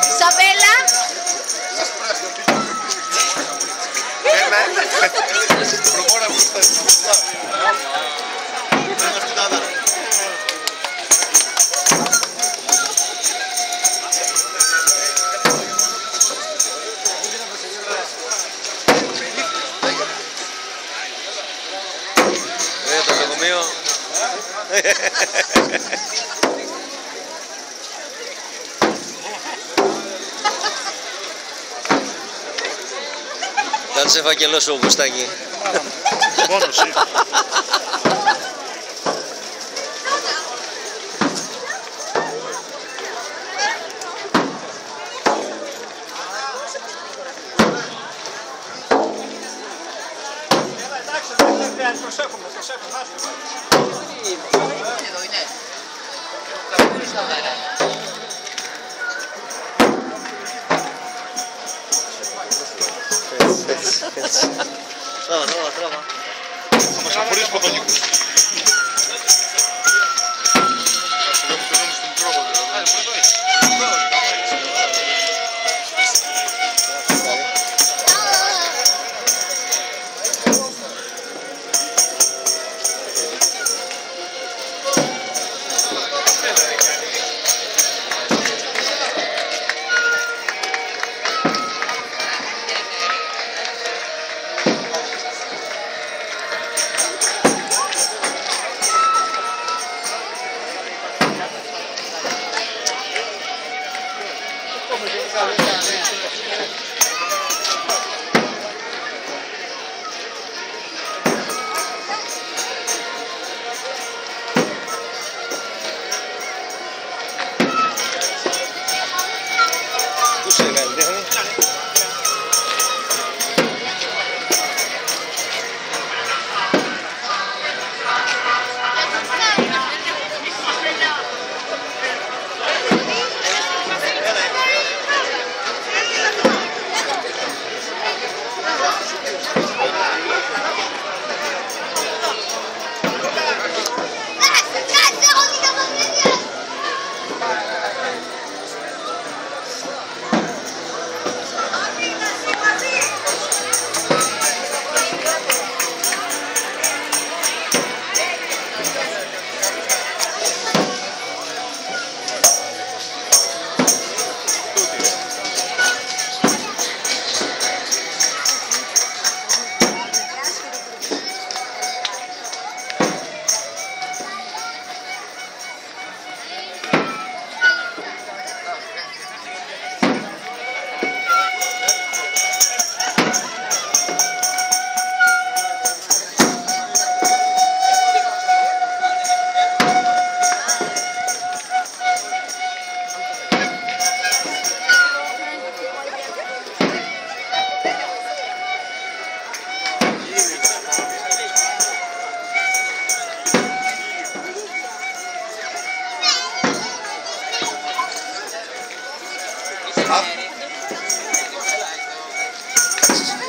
Ισαβέλα. Το λογομείο. Θα σε φακελώσω ο Μπουστάκη. Μόνος ή. Προσέχουμε, προσέχουμε. Εδώ είναι. Τράβα. Θα μας απορρίσει Παπαγιούκος.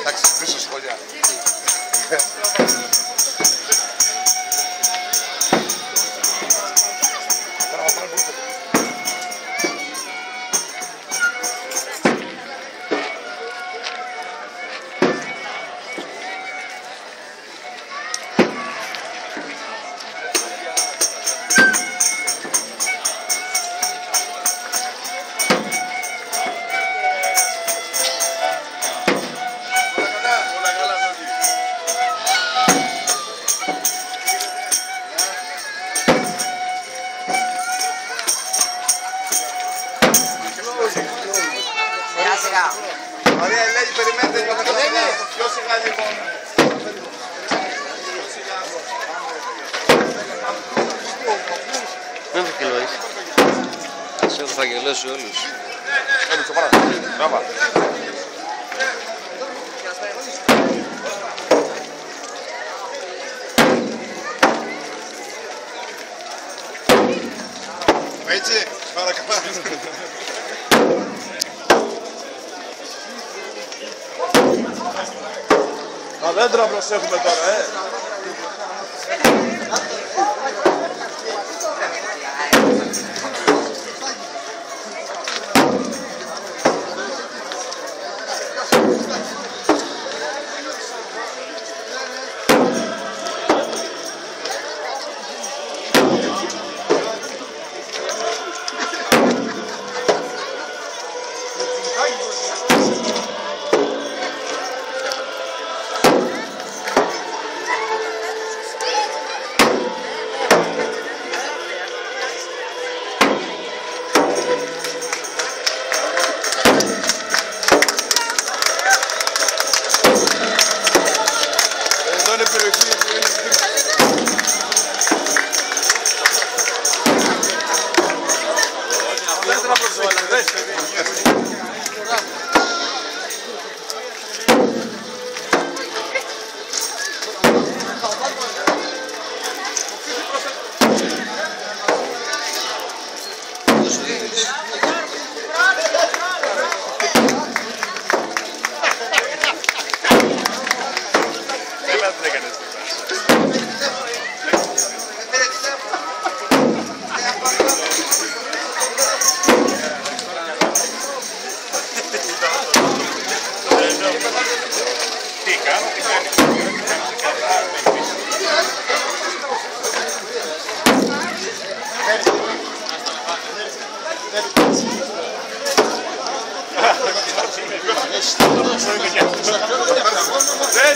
Εντάξει, πίσω σχολιά. Μαρία, λέει, περιμένετε λίγο να καταλάβω. Πιο σιγά λοιπόν. Δεν φακελώεις. Σε έχω φακελώσει όλους. Έλειξε πάρα. Μπράβο. Έτσι, παρακαλώ. Τα δέντρα προσέχουμε τώρα,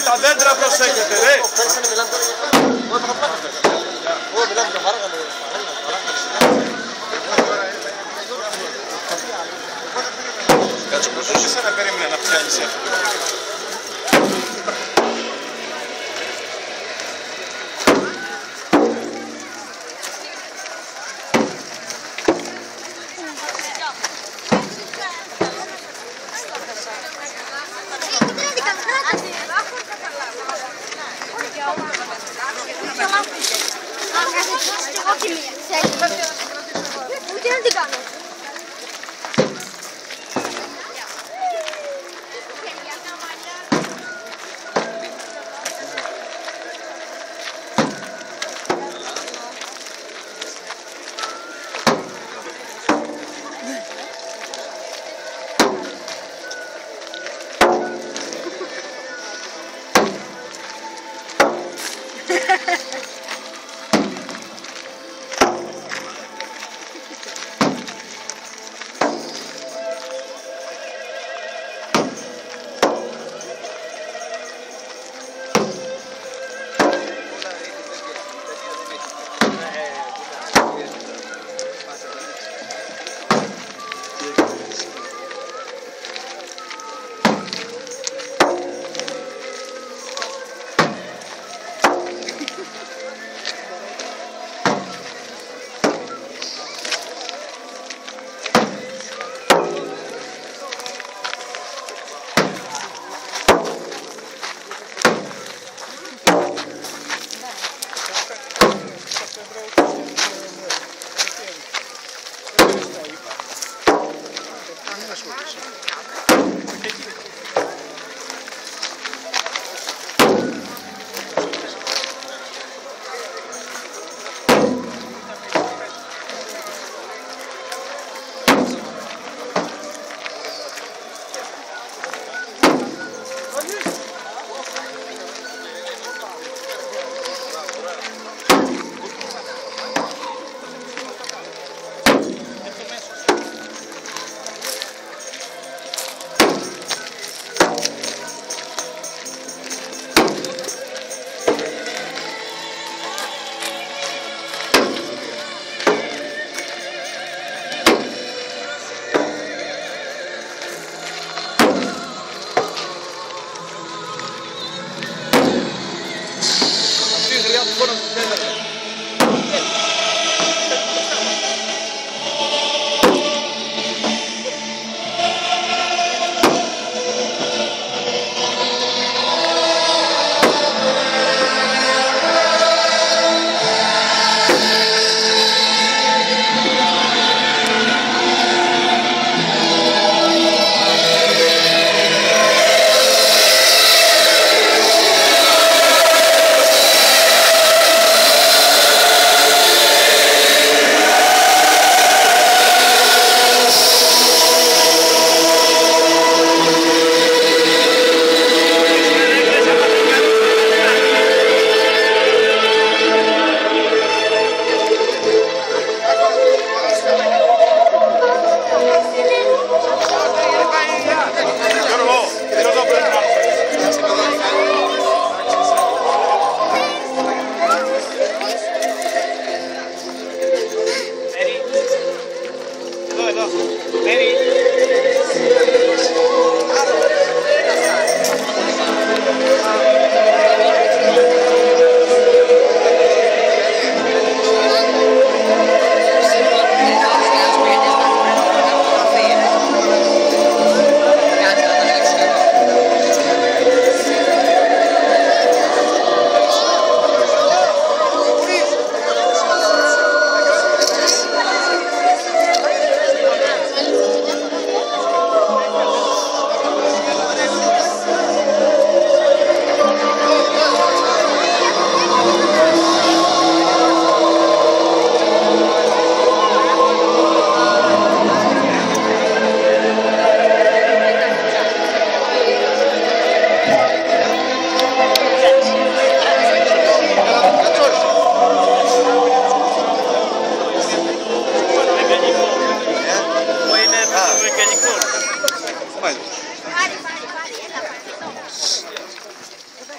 Τα δέντρα προσέχετε, ρε! Κάτσε πως είσαι. Σαν να περίμενα να πιάνεις αυτό. Τι να την κάνω.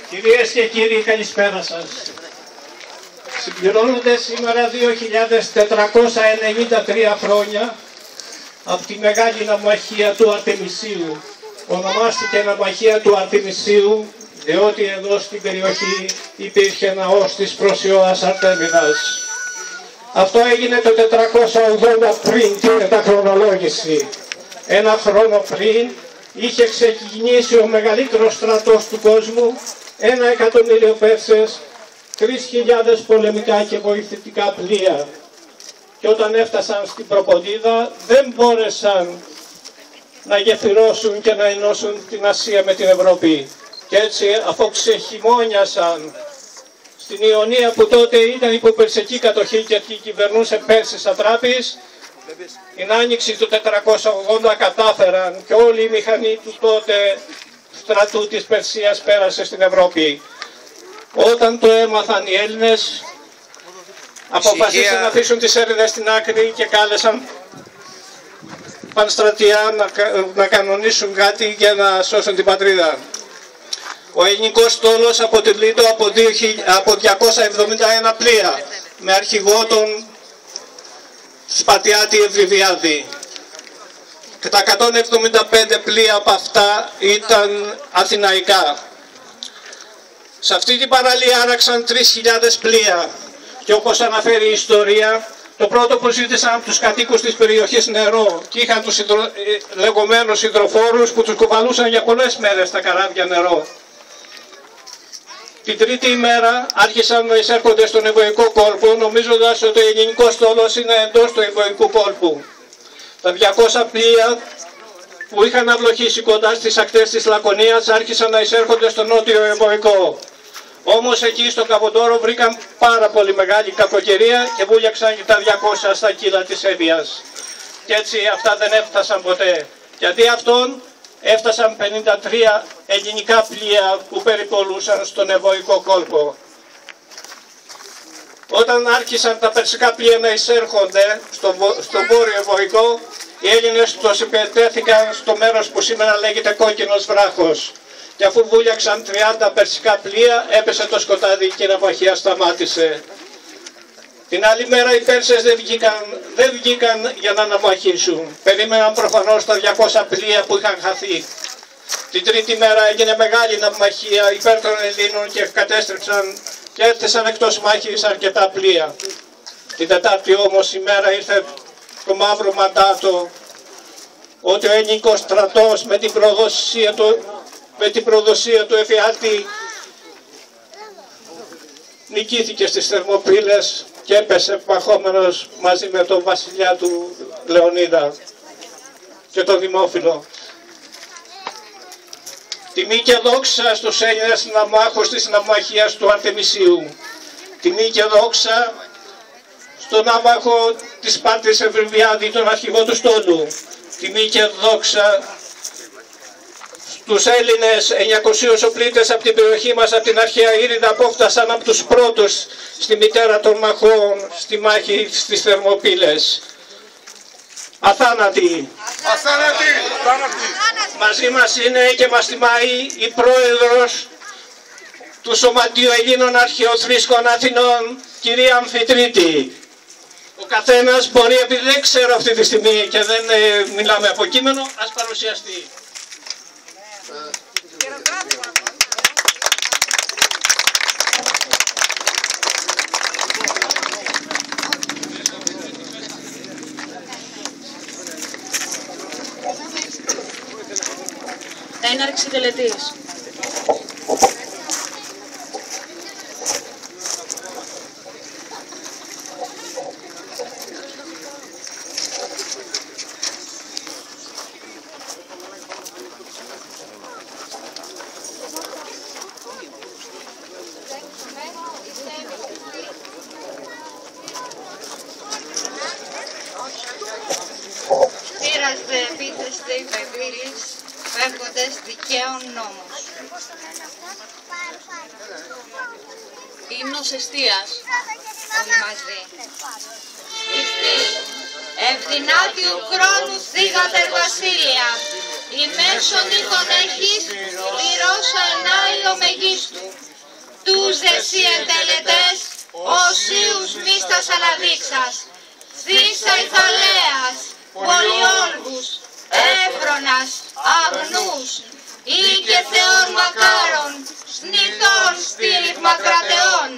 Κυρίες και κύριοι, καλησπέρα σας. Συμπληρώνονται σήμερα 2.493 χρόνια από τη μεγάλη ναυμαχία του Αρτεμισίου. Ονομάστηκε ναυμαχία του Αρτεμισίου διότι εδώ στην περιοχή υπήρχε ναός της Προσιώας Αρτέμιδας. Αυτό έγινε το 480 πριν την μεταχρονολόγηση. Ένα χρόνο πριν είχε ξεκινήσει ο μεγαλύτερος στρατός του κόσμου, 1.000.000 Πέρσες, 3.000 πολεμικά και βοηθητικά πλοία. Και όταν έφτασαν στην Προποντίδα δεν μπόρεσαν να γεφυρώσουν και να ενώσουν την Ασία με την Ευρώπη. Και έτσι αφού ξεχειμώνιασαν στην Ιωνία που τότε ήταν υπό περσική κατοχή και κυβερνούσε Πέρσης Σατράπης, την άνοιξη του 480 κατάφεραν και όλη η μηχανή του τότε στρατού της Περσίας πέρασε στην Ευρώπη. Όταν το έμαθαν οι Έλληνες, αποφασίσαν να αφήσουν τις έρηδες στην άκρη και κάλεσαν πανστρατιά να κανονίσουν κάτι για να σώσουν την πατρίδα. Ο ελληνικός στόλος αποτελείται από 271 πλοία με αρχηγό τον Σπατιάτη Ευρυβιάδη. Και τα 175 πλοία από αυτά ήταν αθηναϊκά. Σε αυτή την παραλία άραξαν 3.000 πλοία και όπως αναφέρει η ιστορία, το πρώτο που ζήτησαν από τους κατοίκους της περιοχής νερό και είχαν τους λεγόμενους υδροφόρους που τους κουβαλούσαν για πολλές μέρες τα καράβια νερό. Την τρίτη ημέρα άρχισαν να εισέρχονται στον Ευωικό κόλπο, νομίζοντας ότι ο ελληνικός στόλος είναι εντός του Ευωικού κόλπου. Τα 200 πλοία που είχαν αυλοχήσει κοντά στις ακτές της Λακωνίας άρχισαν να εισέρχονται στο νότιο Ευωικό. Όμως εκεί στο Καβοντόρο βρήκαν πάρα πολύ μεγάλη κακοκαιρία και βούλιαξαν και τα 200 στα κύλα της Εύβοιας. Και έτσι αυτά δεν έφτασαν ποτέ. Και αντί αυτών έφτασαν 53 ελληνικά πλοία που περιπολούσαν στον Ευωικό κόλπο. Όταν άρχισαν τα περσικά πλοία να εισέρχονται στο βόρειο Ευωικό, οι Έλληνες τους υπερτέθηκαν στο μέρος που σήμερα λέγεται Κόκκινος Βράχος. Και αφού βούλιαξαν 30 περσικά πλοία, έπεσε το σκοτάδι και η ναυμαχία σταμάτησε. Την άλλη μέρα οι Πέρσες δεν βγήκαν για να ναυμαχήσουν. Περίμεναν προφανώς τα 200 πλοία που είχαν χαθεί. Την τρίτη μέρα έγινε μεγάλη ναυμαχία υπέρ των Ελλήνων και κατέστρεψαν και έφτασαν εκτός μάχης αρκετά πλοία. Την Τετάρτη όμως ημέρα ήρθε το μαύρο μαντάτο ότι ο ελληνικός στρατός με την προδοσία του εφιάλτη νικήθηκε στις Θερμοπύλες και έπεσε μαχόμενος μαζί με τον βασιλιά του Λεωνίδα και τον Δημόφιλο. Τιμή και δόξα στους Έλληνες ναυμάχους της ναυμαχίας του Αρτεμισίου. Τιμή και δόξα στον ναύμαχο της Πάρτης Ευρυβιάδη, τον αρχηγό του στόλου. Τιμή και δόξα στους Έλληνες 900 οπλίτες από την περιοχή μας, από την αρχαία Ήριδα που έφτασαν από τους πρώτους στη μητέρα των μαχών, στη μάχη στις Θερμοπύλες. Αθάνατοι. Μαζί μας είναι και μας τιμάει η πρόεδρος του Σωματείου Ελλήνων Αρχαιοθρήσκων Αθηνών, κυρία Αμφιτρίτη. Ο καθένας μπορεί, επειδή δεν ξέρω αυτή τη στιγμή και δεν μιλάμε από κείμενο, ας παρουσιαστεί. Έναρξη τελετής. Πήρας δε επίθεστε υπεβίλης, φεύγοντες δικαίων νόμους. Ύμνος εστίας. Όλοι μαζί. Ιστή, ευδυνάτιου χρόνου θύγατερ βασίλεια, η μέσον ήχον έχεις, πληρώσα ενάιλο μεγίστου. Τους εσύ εντελετές, οσίους μίστας αναδείξας, θύσα ηθαλέας, πολιόλγους, έφρονας, αγνούς, ή και θεών μακάρων, σνητών στήριγμα κρατεών,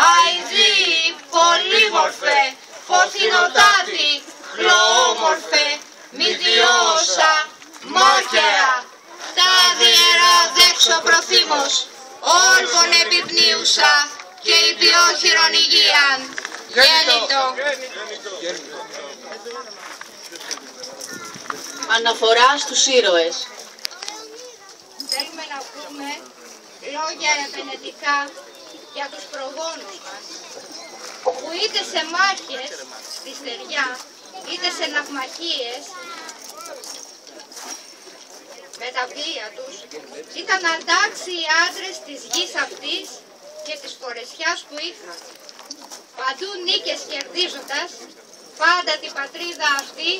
αηδίοι, πολύμορφε, φωτεινοτάτη, χλωόμορφε, μηδιώσα, μάκαιρα, τα διερά δέξω προθύμος, όρκον επιπνίουσα και υπιόχειρον υγείαν, γέννητο. Αναφορά στους ήρωες. Θέλουμε να πούμε λόγια επενετικά για τους προγόνους μας, που είτε σε μάχες στη στεριά, είτε σε ναυμαχίες, με τα πλοία τους, ήταν αντάξιοι άντρες της γης αυτής και της φορεσιάς που είχαν. Παντού νίκες κερδίζοντας, πάντα την πατρίδα αυτή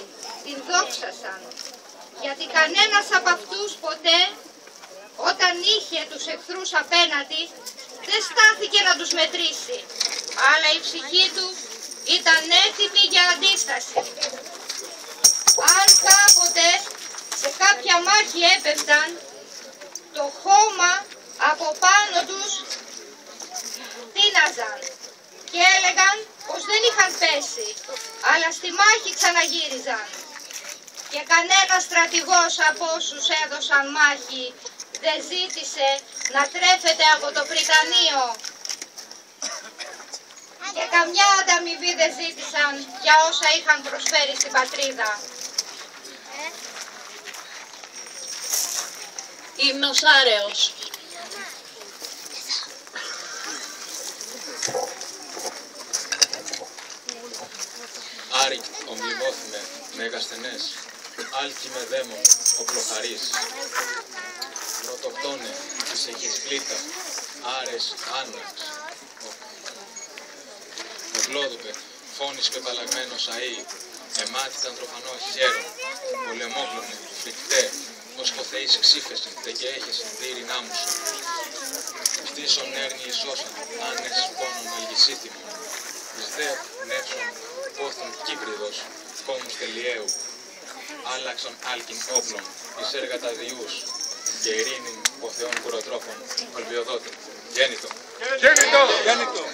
την δόξασαν, γιατί κανένας από αυτούς ποτέ, όταν είχε τους εχθρούς απέναντι, δεν στάθηκε να τους μετρήσει, αλλά η ψυχή του ήταν έτοιμη για αντίσταση. Αν κάποτε σε κάποια μάχη έπεφταν, το χώμα από πάνω τους τίναζαν και έλεγαν πως δεν είχαν πέσει, αλλά στη μάχη ξαναγύριζαν. Και κανένας στρατηγός από όσους έδωσαν μάχη δεν ζήτησε να τρέφεται από το πριτανείο. Και καμιά ανταμοιβή δεν ζήτησαν για όσα είχαν προσφέρει στην πατρίδα. Ύμνος άρεος. Άρη ομπλημώθημε μεγασθενές, άλκη με δαίμον οπλοχαρής. Πρωτοκτόνε της έχεις κλίτα, άρες άννας. Ευλόδουπε, φόνης πεπαλαγμένος αΐ, εμάτιταν τροφανό χέρον, πολεμόπλωνε, φρικτέ, ως ποθεείς ξύφεσεν, τε και έχεσεν δίρυνά μου σου. Στήσον έρνη ισώσαν, άνες πόνον αλγησίθιμον, εις δε νεύσον πόθον Κύπριδος, κόμους τελειαίου, άλλαξον άλκην όπλων, εις έργα τα διούς, και ειρήνην ποθεών κουροτρόφων, ολβιοδότε. Γέννητο. Γέννητο. Γέννητο.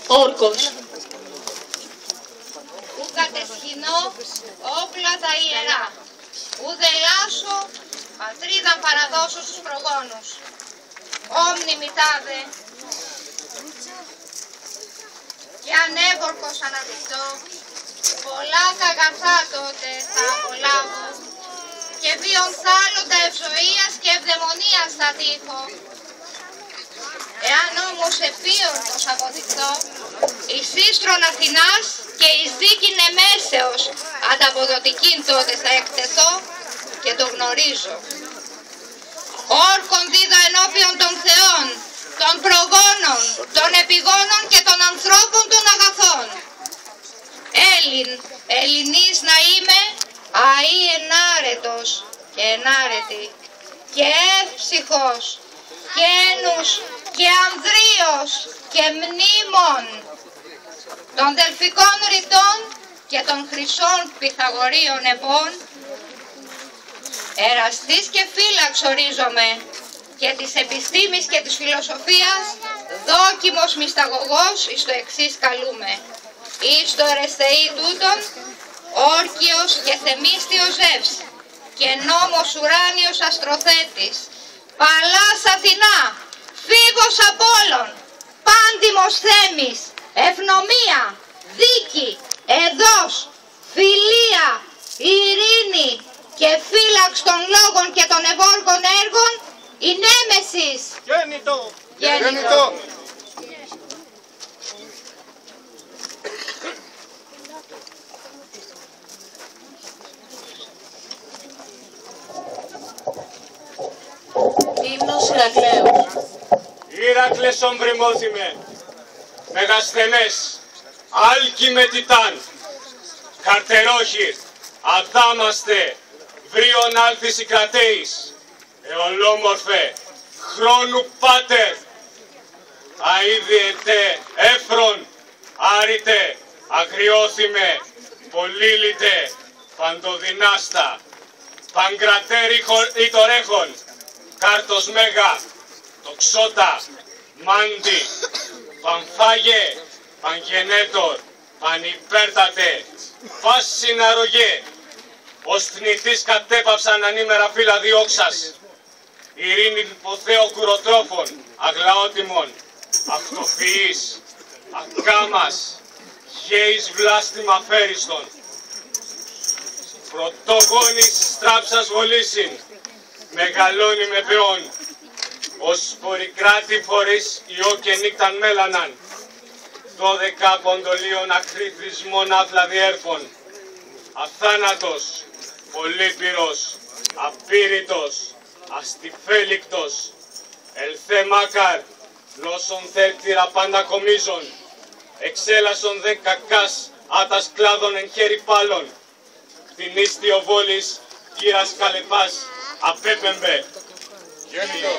Όρκος. Ου κατεσχυνώ όπλα τα ιερά, ου δελάσω πατρίδα παραδώσω στους προγόνους. Όμνη μητάδε, και ανέβορκος αναδεικτώ, πολλά καγαθά τότε θα απολάβω, και βίον θάλλοντα ευζοίας και ευδαιμονίας θα τύχω. Εάν όμως επίορκος αποδειχθώ, εις ίστρον Αθηνάς και εις δίκην Εμέσεως ανταποδοτικήν τότε θα εκτεθώ και το γνωρίζω. Όρκον δίδω ενώπιον των θεών, των προγόνων, των επιγόνων και των ανθρώπων των αγαθών. Ελληνής να είμαι, αΐ ενάρετος και ενάρετη, και εύψυχος, και ένους, και ανδρίος, και μνήμων των δελφικών ρητών και των χρυσών Πυθαγορείων επών, εραστής και φύλαξ ορίζομαι, και της επιστήμης και της φιλοσοφίας δόκιμος μυσταγωγός εις το εξής καλούμε. Εις το ερεσθεή τούτον, όρκιος και θεμίστιος Ζεύς, και νόμος ουράνιος αστροθέτης, Παλάς Αθηνά, φύγος Απόλλων, πάντιμος Θέμης, ευνομία, δίκη, εδώς, φιλία, ειρήνη και φύλαξ των λόγων και των ευώργων έργων, η Νέμεσης. Γέννητο. Ύμνος Ηρακλέου. Ηρακλές ομπριμόθυμε, μεγασθενές, άλκη με τιτάν, καρτερόχυρ, αδάμαστε, βρίον άλθης οι κρατέης, εολόμορφε, χρόνου πάτερ, αΐδιετε, έφρον, άρητε, αγριόθυμε, πολύλητε, παντοδυνάστα, παγκρατέρι ητορέχον, κάρτος μέγα, τοξότα, μάντι, πανφάγε, παγενέτορ, πανυπέρτατε, πάσιν αρρωγέ, ως θνητής κατέπαυσαν ανήμερα φύλλα διώξας, ειρήνη υποθέω κουροτρόφων, αγλαότιμων, αυτοφυής, ακάμας, γέης βλάστημα φέριστον, πρωτογόνης στράψας βολήσιν, μεγαλώνει με πεόν, ως πορικράτη φορείς ιό και νύκταν μέλαναν, 12 ποντολίων ακρίθρισμών άθλα διέρφων, αθάνατος, πολύπυρος, απείρητος, αστιφέλικτος, ελθέ μάκαρ, λόσον θέρτυρα πάντα κομίζων, εξέλασον δε κακάς άτας κλάδων εν χέρι πάλων, την ίστιο βόλης κύρας καλεπάς απέπεμπε. Γέννητο.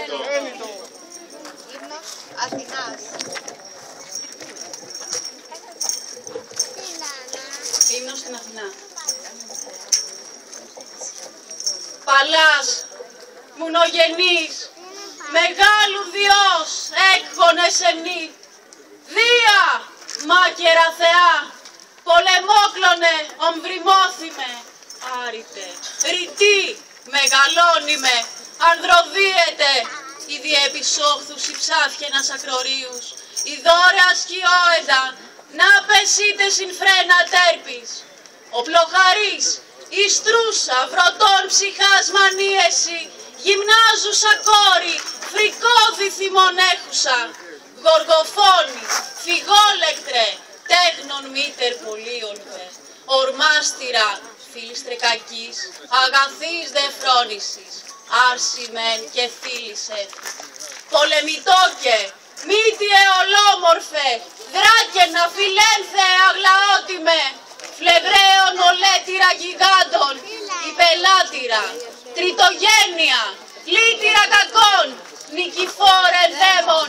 Ύμνος Αθηνάς. Ύμνος στην Αθηνά. Παλάς, μουνογενής, μεγάλου διός, έκγονες ενή, δία, μάκερα θεά, πολεμόκλωνε, ομβριμόθυμε, άρητε, ρητή, μεγαλώνημε, ανδροδίαιτε, η διεπισόχθους οι ψάφιενας ακρορίους, η δώρα σκιώεντα, να πεσείτε συμφρένα τέρπης, ο πλοχαρής, η στρούσα, βρωτών ψυχάς μανίεση, γυμνάζουσα κόρη, φρικόδη θυμονέχουσα, γοργοφόνη, φυγόλεκτρε, τέχνων μήτερ πολύολβε, ορμάστηρα, φίλιστρε κακής, αγαθής δε φρόνησης, άρση μεν και φίλησε. Πολεμητόκε, μύτιε ολόμορφε, δράκαινα φιλένθε αγλαότιμε, φλεγραίων ολέτηρα γιγάντων, υπελάτηρα, τριτογένεια, λύτηρα κακών, νικηφόρεν δαίμων,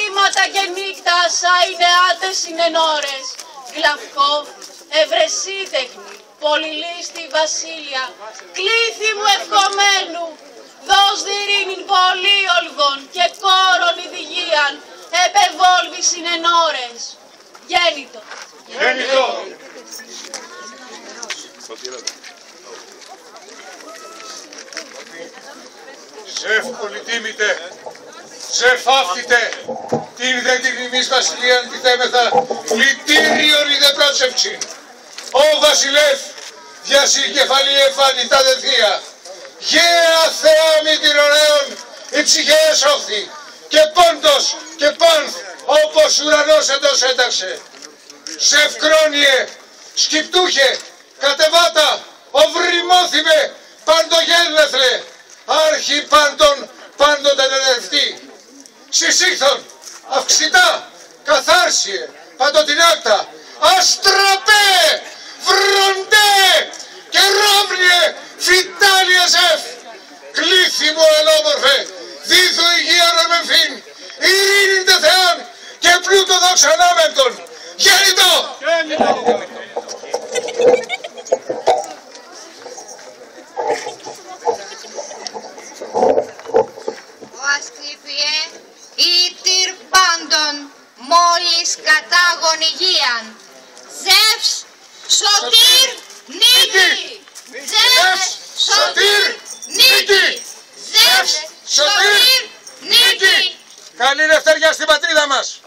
ήματα και νύκτα σαϊνεάτες συνενόρες, γλαυκόφ, ευρεσίτεχνη, πολυλίστη βασίλεια, κλήθη μου ευχομένου, δώσ' δειρήνην πολύολγων και κόρων ηδηγίαν, επεβόλβη συνενόρες. Γέννητο. Γέννητο. Ζεφ πολυτίμητε, ζεφ άφτητε, την δε την ημίς βασιλεία αντιθέμεθα, λυτήριον η δε πρόσευξη. Ο βασιλεύ, διασύ κεφαλή εφάνη τα δεθεία, γέα θεά μη την ωραίων, η ψυχαίες όχθη, και πόντος και πάνθ, όπως ουρανός εντός έταξε. Ζεφ κρόνιε, σκυπτούχε, κατεβάτα, οβριμόθυμε, παντογέννεθλε, άρχι πάντοτε ενευτή. Συσύχθον, αυξητά, καθάρσιε, παντοτινάκτα, Αστραπέ, βροντέ και ρόβριε φιτάλιε ζεφ. Κλήθη μου ελόμορφε, δίθου υγεία ρομεμφήν, ειρήνη τε Θεάν και πλούτο δόξαν άμεμπτον. Γέννητο! Ο Ασκληπιέ ήτυρ πάντων μόλις κατάγον υγείαν. Ζεύς σωτήρ νίκη! Ζεύς σωτήρ νίκη! Ζεύς σωτήρ νίκη! Καλή ελευθερία στην πατρίδα μας!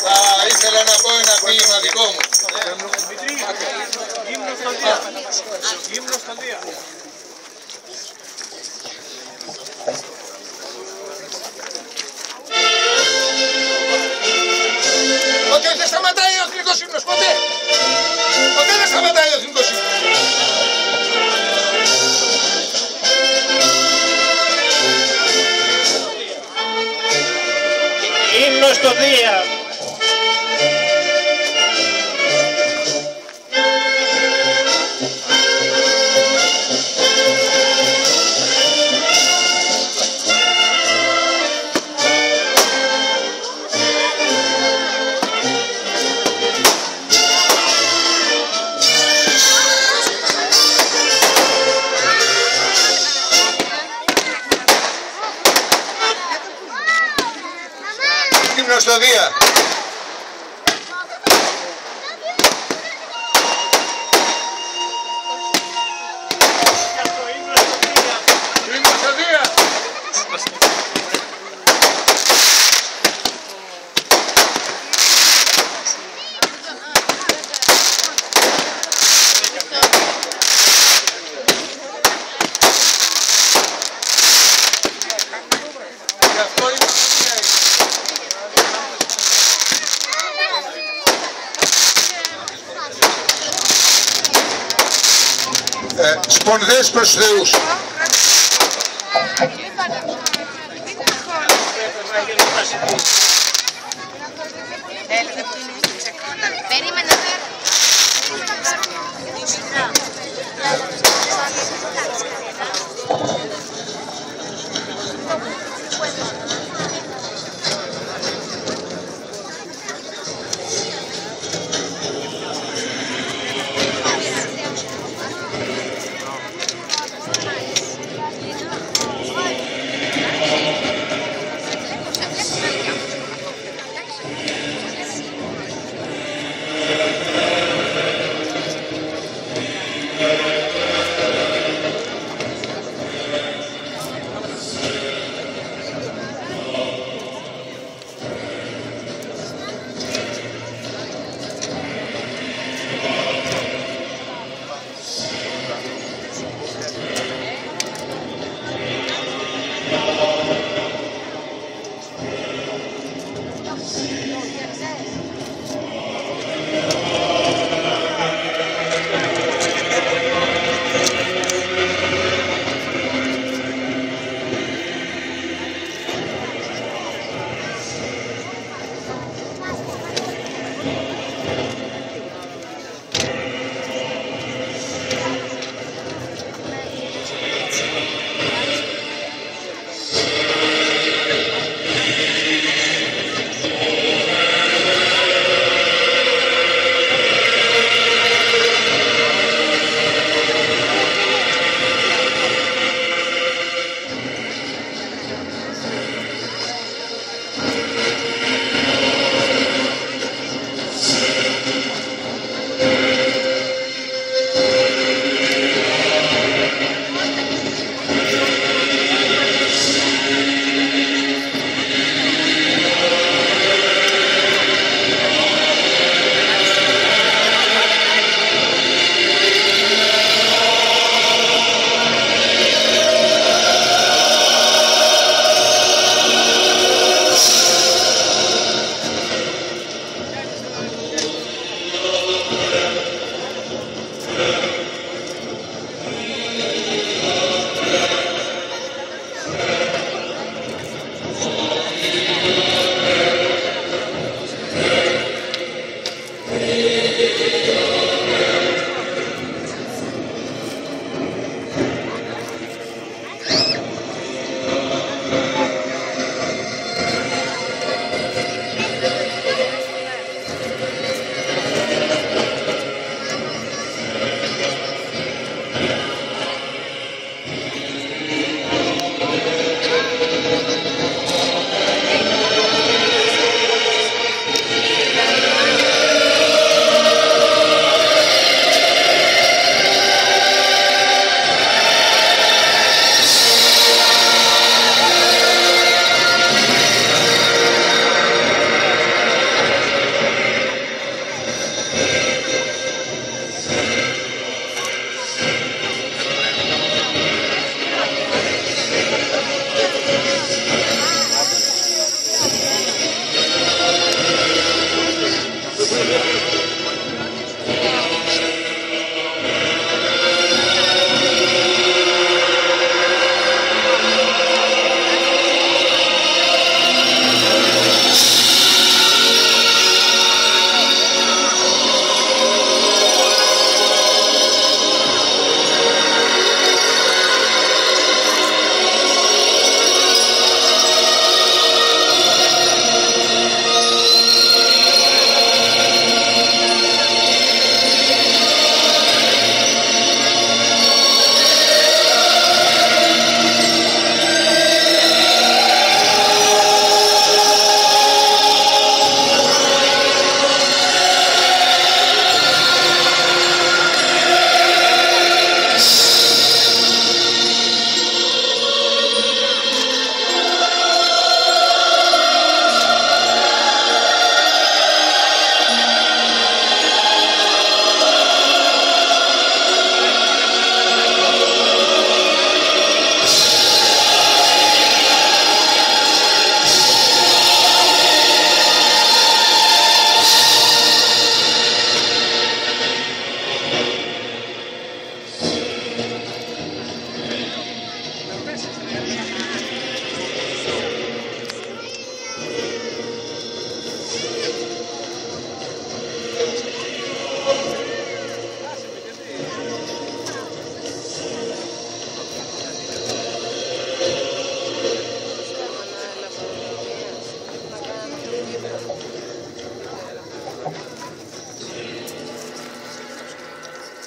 Θα ήθελα να πω ένα ποίημα δικό μου. Γύμνο στον Δία. Ότι δεν σταματάει ο εθνικός ύμνος, ποτέ! Ποτέ δεν σταματάει ο εθνικός ύμνος. Ύμνο στο Δία. Ύμνο στο Δία. Ύμνο στο Δία. Σπονδές προς Θεούς. Περίμενα.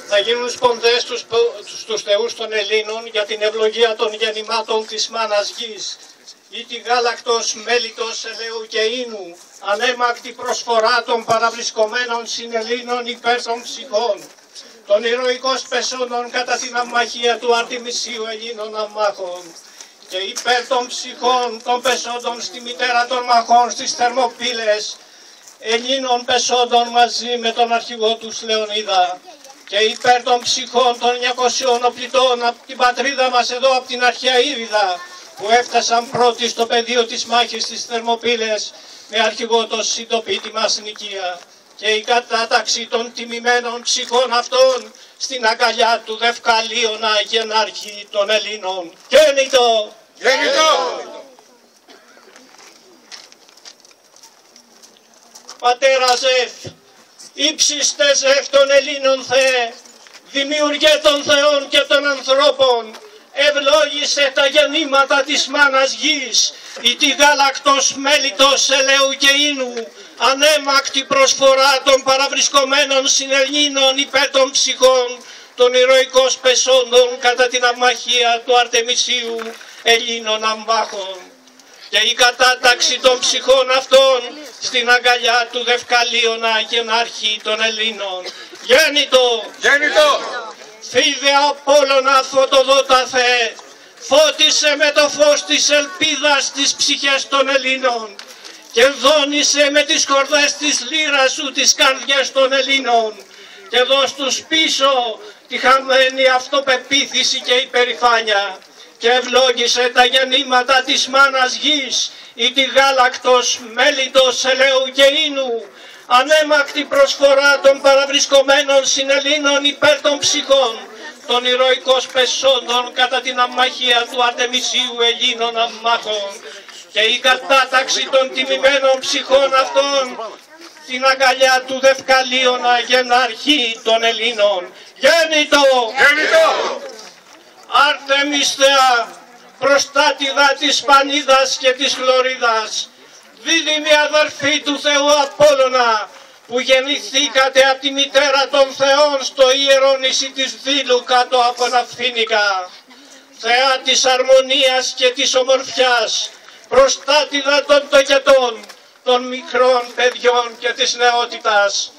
Θα γίνουν σπονδές στους θεούς των Ελλήνων για την ευλογία των γεννημάτων της μάνας γης. Ή τη γάλακτος, μέλιτος, ελαίου και ίνου, ανέμακτη προσφορά των παραβρισκομένων συνελλήνων υπέρ των ψυχών, των ηρωικών πεσόντων κατά την αμμαχία του Αρτιμισίου Ελλήνων αμμάχων, και υπέρ των ψυχών των πεσόντων στη μητέρα των μαχών στις Θερμοπύλες, Ελλήνων πεσόντων μαζί με τον αρχηγό τους Λεωνίδα, και υπέρ των ψυχών των 900 οπλιτών από την πατρίδα μας εδώ, από την αρχαία Ήριδα, που έφτασαν πρώτοι στο πεδίο της μάχης της Θερμοπύλες με αρχηγό τον συντοπίτη μας Νικία, και η κατάταξη των τιμημένων ψυχών αυτών στην αγκαλιά του Δευκαλίωνα γενάρχη των Ελλήνων. Γέννητο! Γέννητο! Πατέρα Ζεφ, ύψιστε Ζεφ των Ελλήνων Θεέ, δημιουργέ των θεών και των ανθρώπων, ευλόγησε τα γεννήματα της μάνας γης, η τη γάλακτος, μέλιτος, ελαίου και ίνου, ανέμακτη προσφορά των παραβρισκομένων συνελλήνων υπέρ των ψυχών, των ηρωικών πεσόντων κατά την αμμαχία του Αρτεμισίου Ελλήνων αμβάχων, και η κατάταξη των ψυχών αυτών στην αγκαλιά του Δευκαλίωνα γενάρχη των Ελλήνων. Γέννητο! Γέννητο! Φίδε Απόλλωνα φωτοδότα Θεέ, φώτισε με το φως της ελπίδας τις ψυχές των Ελλήνων και δόνησε με τις κορδές της λύρας σου τις καρδιές των Ελλήνων και δώσ' τους πίσω τη χαμένη αυτοπεποίθηση και υπερηφάνεια και ευλόγησε τα γεννήματα της μάνας γης, ή τη γάλακτος, μέλιτος, ελαίου και ίνου, ανέμακτη προσφορά των παραβρισκομένων συνελλήνων υπέρ των ψυχών, των ηρωικών πεσόντων κατά την αμμαχία του Αρτεμισίου Ελλήνων αμμάχων, και η κατάταξη των τιμημένων ψυχών αυτών στην αγκαλιά του Δευκαλίωνα γενάρχη των Ελλήνων. Γέννητο! Γέννητο! Άρτεμις Θεά, προστάτηδα της Πανίδας και της Χλωρίδας, δίδυμη αδερφή του Θεού Απόλλωνα, που γεννηθήκατε από τη μητέρα των Θεών στο ιερό νησί της Δήλου κάτω από Ναυθήνικα. Θεά της αρμονίας και της ομορφιάς, προστάτηδα των τοκετών, των μικρών παιδιών και της νεότητας,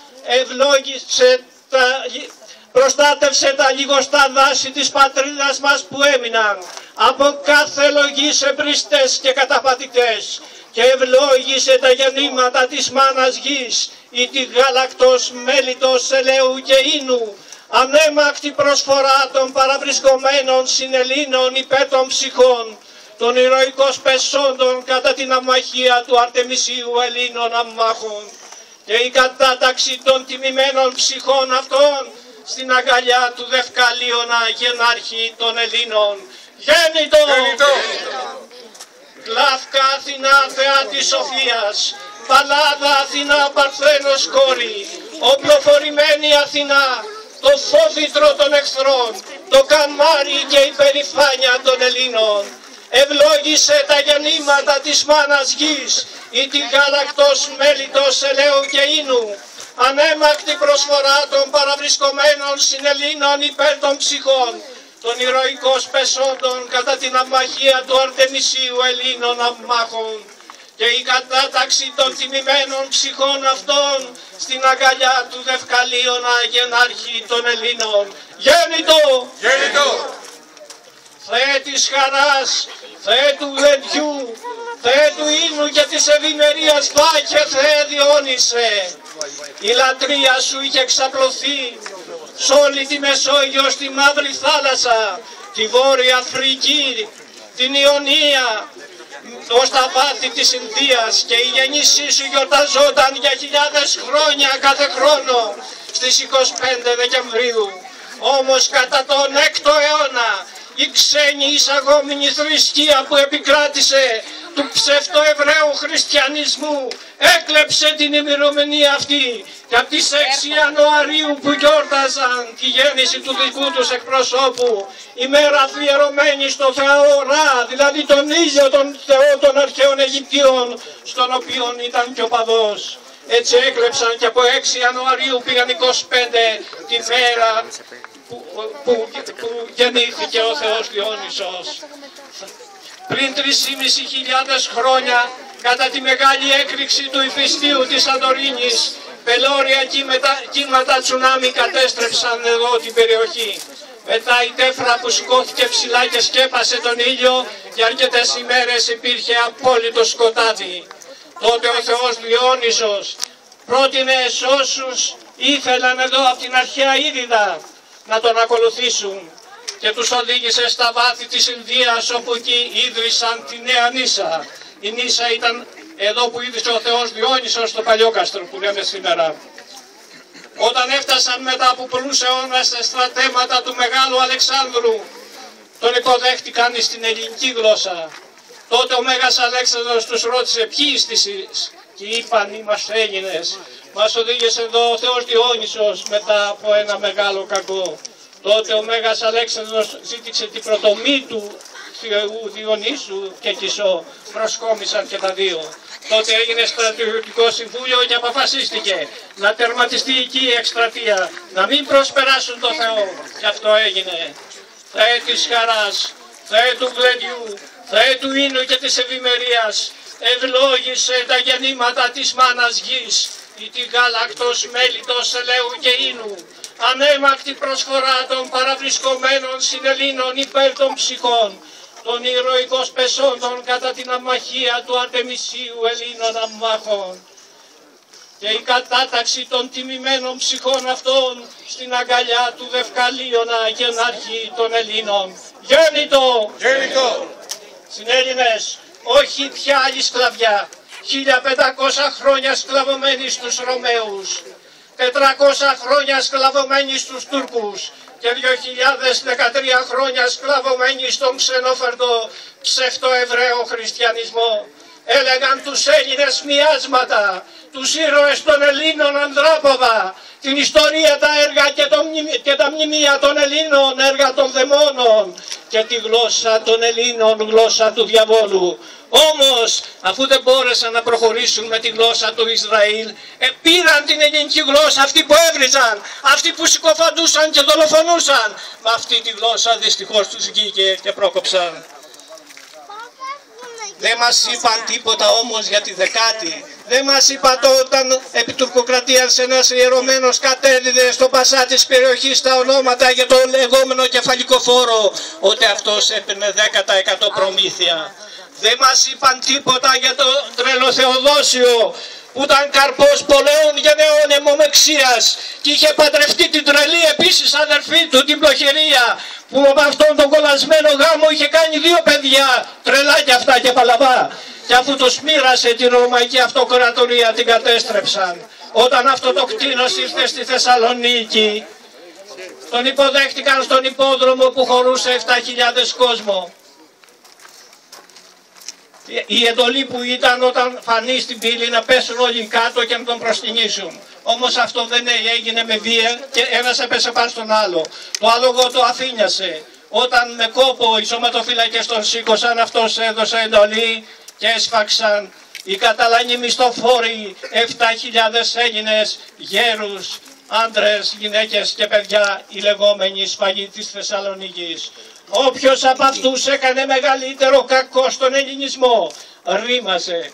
προστάτευσε τα λιγοστά δάση της πατρίδας μας που έμειναν από κάθε λογής εμπριστές και καταπατητές και ευλόγησε τα γεννήματα της μάνας γης, ή τη γάλακτος, μέλιτος, ελαίου και ίνου, ανέμακτη προσφορά των παραβρισκομένων συνελλήνων υπέρ των ψυχών, των ηρωικών πεσόντων κατά την αμμαχία του Αρτεμισίου Ελλήνων αμμάχων, και η κατάταξη των τιμημένων ψυχών αυτών στην αγκαλιά του Δευκαλίωνα γενάρχη των Ελλήνων. Γέννητο! Γλαύκα Αθηνά Θεά της Σοφίας, Παλάδα Αθηνά Παρθένος κόρη, οπλοφορημένη Αθηνά, το φόβητρο των εχθρών, το καμάρι και η περηφάνεια των Ελλήνων. Ευλόγησε τα γεννήματα της μάνας γης, ή τη γάλακτος, μέλιτος, ελαίου και ίνου, ανέμακτη προσφορά των παραβρισκομένων συνελλήνων υπέρ των ψυχών, των ηρωικών πεσόντων κατά την αμμαχία του Αρτεμισίου Ελλήνων αμμάχων, και η κατάταξη των τιμημένων ψυχών αυτών στην αγκαλιά του Δευκαλίωνα γενάρχη των Ελλήνων. Γέννητο! Γέννητο! Θεέ της χαράς, Θεέ του λεντιού, Θεέ του ίνου και της ευημερίας, Βάχε Θεέ Διόνυσε. Η λατρεία σου είχε εξαπλωθεί σ' όλη τη Μεσόγειο, στη Μαύρη Θάλασσα, τη Βόρεια Αφρική, την Ιωνία, ως τα βάθη της Ινδίας, και η γέννησή σου γιορταζόταν για χιλιάδες χρόνια κάθε χρόνο στις 25 Δεκεμβρίου. Όμως κατά τον 6ο αιώνα η ξένη εισαγόμενη θρησκεία που επικράτησε του ψευτοεβραίου χριστιανισμού έκλεψε την ημερομηνία αυτή και από τις 6 Ιανουαρίου που γιόρταζαν τη γέννηση του δικού τους εκπροσώπου, ημέρα αφιερωμένη στο Θεό Ρα, δηλαδή τον ήλιο των θεών των αρχαίων Αιγυπτίων, στον οποίο ήταν και ο παδός. Έτσι έκλεψαν και από 6 Ιανουαρίου πήγαν 25 τη μέρα που γεννήθηκε ο Θεός Διόνυσος. Πριν 3.500 χρόνια, κατά τη μεγάλη έκρηξη του ηφαιστείου της Σαντορίνης, πελώρια κύματα τσουνάμι κατέστρεψαν εδώ την περιοχή. Μετά η τέφρα που σηκώθηκε ψηλά και σκέπασε τον ήλιο, για αρκετές ημέρες υπήρχε απόλυτο σκοτάδι. Τότε ο Θεός Διόνυσος πρότεινε σε όσους ήθελαν εδώ από την αρχαία Ήριδα να τον ακολουθήσουν και τους οδήγησε στα βάθη της Ινδίας, όπου εκεί ίδρυσαν τη Νέα Νίσα. Η Νίσα ήταν εδώ που ίδρυσε ο Θεός Διόνυσος στο Παλιόκαστρο που λέμε σήμερα. Όταν έφτασαν μετά από πολλούς αιώνες στα στρατέματα του Μεγάλου Αλεξάνδρου, τον υποδέχτηκαν στην ελληνική γλώσσα. Τότε ο Μέγας Αλέξανδρος τους ρώτησε ποιοι είστε εσείς και είπαν είμαστε Έλληνες. Μας οδήγησε εδώ ο Θεός Διόνυσος μετά από ένα μεγάλο κακό. Τότε ο Μέγας Αλέξανδρος ζήτησε την πρωτομή του Θεού Διονύσου και Κισό. Προσκόμισαν και τα δύο. Τότε έγινε στρατιωτικό συμβούλιο και αποφασίστηκε να τερματιστεί εκεί η εκστρατεία, να μην προσπεράσουν το Θεό. Και αυτό έγινε. Θεέ της χαράς, Θεέ του γλεντιού, Θεέ του ίνου και της ευημερίας, ευλόγησε τα γεννήματα της μάνας γης, ή τη γάλακτος μέλιτος ελαίου και ίνου, ανέμακτη προσφορά των παραβρισκομένων συνελλήνων υπέρ των ψυχών, των ηρωικών πεσόντων κατά την αμαχία του Αρτεμισίου Ελλήνων αμμάχων. Και η κατάταξη των τιμημένων ψυχών αυτών στην αγκαλιά του Δευκαλίωνα γενάρχη των Ελλήνων. Γέννητο! Γέννητο! Συνέλληνες, όχι πια άλλη σκλαβιά. 1500 χρόνια σκλαβωμένοι στους Ρωμαίους, 400 χρόνια σκλαβωμένοι στους Τούρκους και 2013 χρόνια σκλαβωμένοι στον ξενόφερτο ψευτοεβραίο χριστιανισμό. Έλεγαν τους Έλληνες μοιάσματα, τους ήρωες των Ελλήνων ανδράποδα, την ιστορία, τα έργα και τα μνημεία των Ελλήνων, έργα των δαιμόνων και τη γλώσσα των Ελλήνων, γλώσσα του διαβόλου. Όμως, αφού δεν μπόρεσαν να προχωρήσουν με τη γλώσσα του Ισραήλ, πήραν την ελληνική γλώσσα, αυτοί που έβριζαν, αυτοί που συκοφαντούσαν και δολοφονούσαν. Με αυτή τη γλώσσα δυστυχώς τους βγήκε και πρόκοψαν. Δεν μας είπαν τίποτα όμως για τη Δεκάτη. Δεν μας είπαν όταν επί τουρκοκρατίας ένας ιερωμένος κατέδιδε στο πασά της περιοχής τα ονόματα για το λεγόμενο κεφαλικό φόρο, ότι αυτός έπαιρνε 10% προμήθεια. Δεν μας είπαν τίποτα για το τρελό Θεοδόσιο, που ήταν καρπός πολλαίων γενναίων αιμομεξίας και είχε παντρευτεί την τρελή επίσης αδερφή του, την Πλοχερία, που από αυτόν τον κολλασμένο γάμο είχε κάνει 2 παιδιά, τρελάκια αυτά και παλαβά. Και αφού τους μοίρασε την Ρωμαϊκή Αυτοκρατορία, την κατέστρεψαν. Όταν αυτό το κτήνος ήρθε στη Θεσσαλονίκη, τον υποδέχτηκαν στον υπόδρομο που χωρούσε 7.000 κόσμο. Η εντολή που ήταν όταν φανεί στην πύλη να πέσουν όλοι κάτω και να τον προσκυνήσουν. Όμως αυτό δεν έγινε με βία και ένας έπεσε πάνω στον άλλο. Το άλογο το αφήνιασε. Όταν με κόπο οι σωματοφύλακες τον σήκωσαν, αυτός έδωσε εντολή και έσφαξαν οι Καταλανοί μισθοφόροι 7.000 Έλληνες, γέρους, άντρες, γυναίκες και παιδιά, οι λεγόμενοι σφαγοί της Θεσσαλονίκης. Όποιος από αυτούς έκανε μεγαλύτερο κακό στον ελληνισμό, ρήμασε,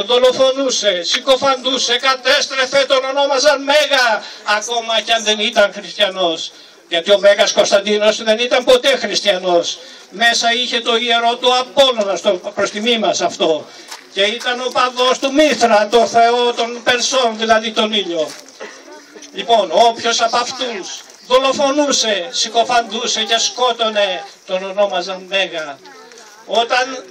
δολοφονούσε, συκοφαντούσε, κατέστρεφε, τον ονόμαζαν Μέγα, ακόμα κι αν δεν ήταν χριστιανός. Γιατί ο Μέγας Κωνσταντίνος δεν ήταν ποτέ χριστιανός. Μέσα είχε το ιερό του Απόλλωνα, προς τιμή μας αυτό. Και ήταν ο παδός του Μήθρα, το θεό των Περσών, δηλαδή τον ήλιο. Λοιπόν, όποιος από αυτούς δολοφονούσε, συκοφαντούσε και σκότωνε, τον ονόμαζαν Μέγα. Όταν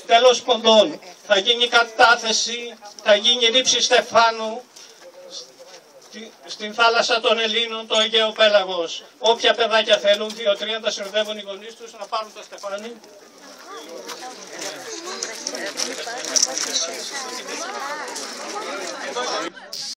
τέλος ποντών, θα γίνει κατάθεση, θα γίνει ρήψη στεφάνου στην θάλασσα των Ελλήνων, το Αιγαίο Πέλαγος. Όποια παιδάκια θέλουν, 2-3 τα συνοδεύουν οι γονείς τους να πάρουν το στεφάνι.